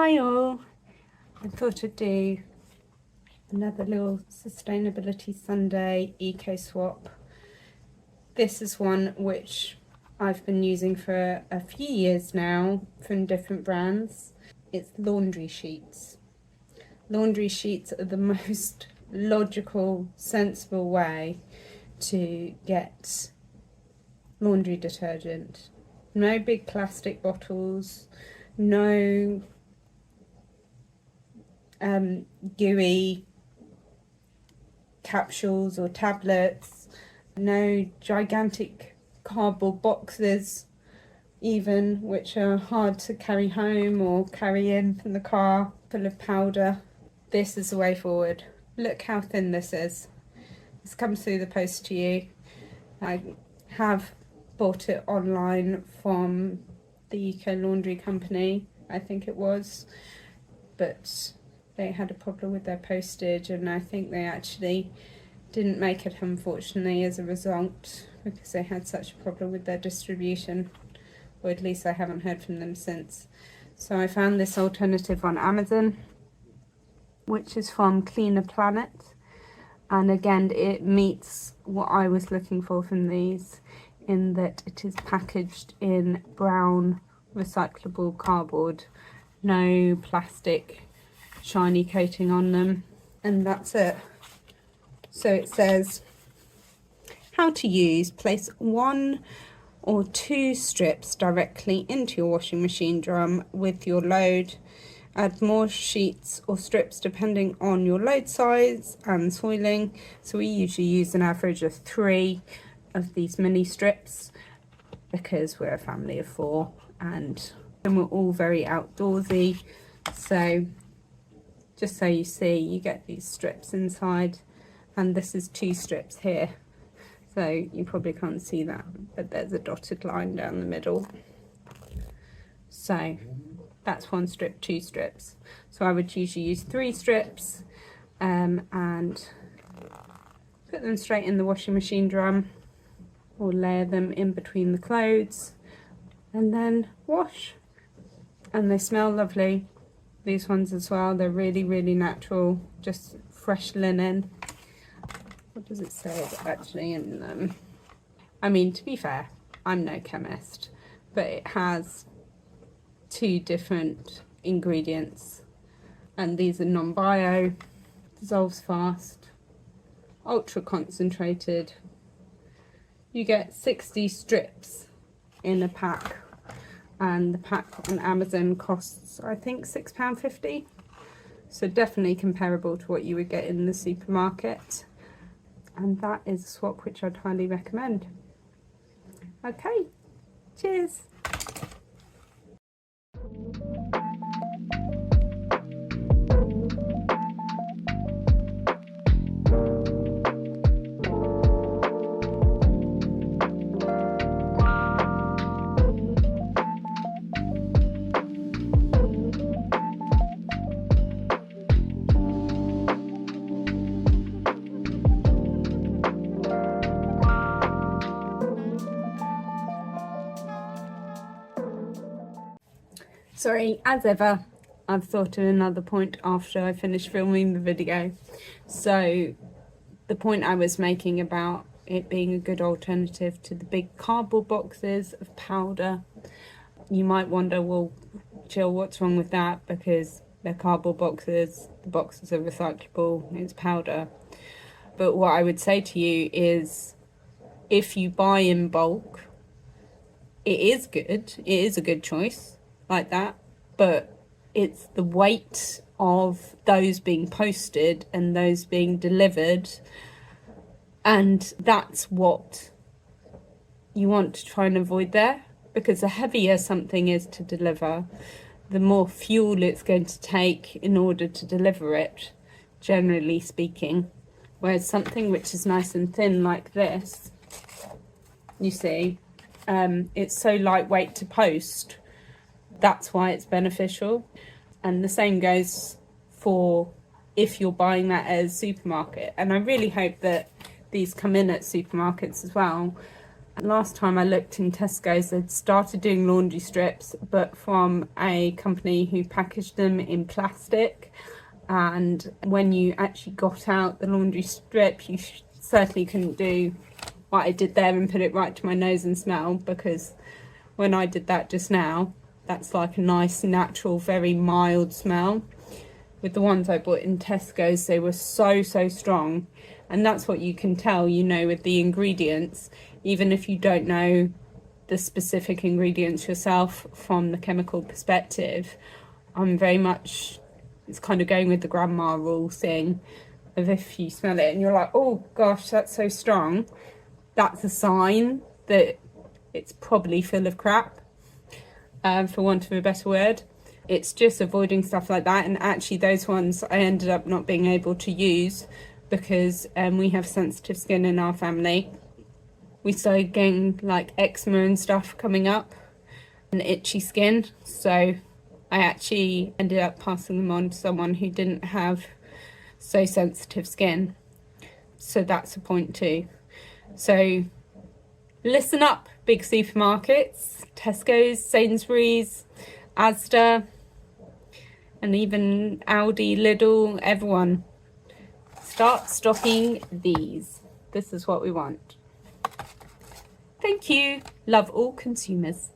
Hi all, I thought I'd do another little Sustainability Sunday eco swap. This is one which I've been using for a few years now from different brands. It's laundry sheets. Laundry sheets are the most logical, sensible way to get laundry detergent. No big plastic bottles, no gooey capsules or tablets, no gigantic cardboard boxes even, which are hard to carry home or carry in the car, full of powder. This is the way forward. Look how thin this is. This comes through the post to you. I have bought it online from the Eco Laundry Company, I think it was, but they had a problem with their postage, and I think they actually didn't make it, unfortunately, as a result, because they had such a problem with their distribution, or at least I haven't heard from them since. So I found this alternative on Amazon, which is from Cleaner Planet, and again it meets what I was looking for from these, in that it is packaged in brown recyclable cardboard, no plastic shiny coating on them, and that's it. So it says how to use: place 1 or 2 strips directly into your washing machine drum with your load. Add more sheets or strips depending on your load size and soiling. So we usually use an average of 3 of these mini strips because we're a family of 4 and we're all very outdoorsy. So just so you see, you get these strips inside, and this is 2 strips here. So you probably can't see that, but there's a dotted line down the middle. So that's 1 strip, 2 strips. So I would usually use 3 strips and put them straight in the washing machine drum, or layer them in between the clothes and then wash. And they smell lovely. These ones as well, they're really, really natural, just fresh linen. What does it say actually in them? I mean, to be fair, I'm no chemist, but it has 2 different ingredients, and these are non-bio, dissolves fast, ultra concentrated. You get 60 strips in a pack, and the pack on Amazon costs, I think, £6.50. So definitely comparable to what you would get in the supermarket. And that is a swap which I'd highly recommend. Okay, cheers. Sorry, as ever, I've thought of another point after I finished filming the video. So the point I was making about it being a good alternative to the big cardboard boxes of powder, you might wonder, well, Jill, what's wrong with that? Because they're cardboard boxes, the boxes are recyclable, it's powder. But what I would say to you is, if you buy in bulk, it is good, it is a good choice like that, but it's the weight of those being posted and those being delivered, and that's what you want to try and avoid there, because the heavier something is to deliver, the more fuel it's going to take in order to deliver it, generally speaking. Whereas something which is nice and thin like this, you see, it's so lightweight to post. That's why it's beneficial. And the same goes for if you're buying that at a supermarket. And I really hope that these come in at supermarkets as well. Last time I looked in Tesco's, they'd started doing laundry strips, but from a company who packaged them in plastic. And when you actually got out the laundry strip, you certainly couldn't do what I did there and put it right to my nose and smell, because when I did that just now, that's like a nice, natural, very mild smell. With the ones I bought in Tesco's, they were so strong. And that's what you can tell, you know, with the ingredients, even if you don't know the specific ingredients yourself from the chemical perspective. I'm very much, it's kind of going with the grandma rule thing of if you smell it and you're like, oh gosh, that's so strong, that's a sign that it's probably full of crap, for want of a better word. It's just avoiding stuff like that. And actually those ones I ended up not being able to use because we have sensitive skin in our family. We started getting like eczema and stuff coming up and itchy skin, so I actually ended up passing them on to someone who didn't have so sensitive skin. So that's a point too. So listen up, big supermarkets, Tesco's, Sainsbury's, Asda, and even Aldi, Lidl, everyone. Start stocking these. This is what we want. Thank you. Love all consumers.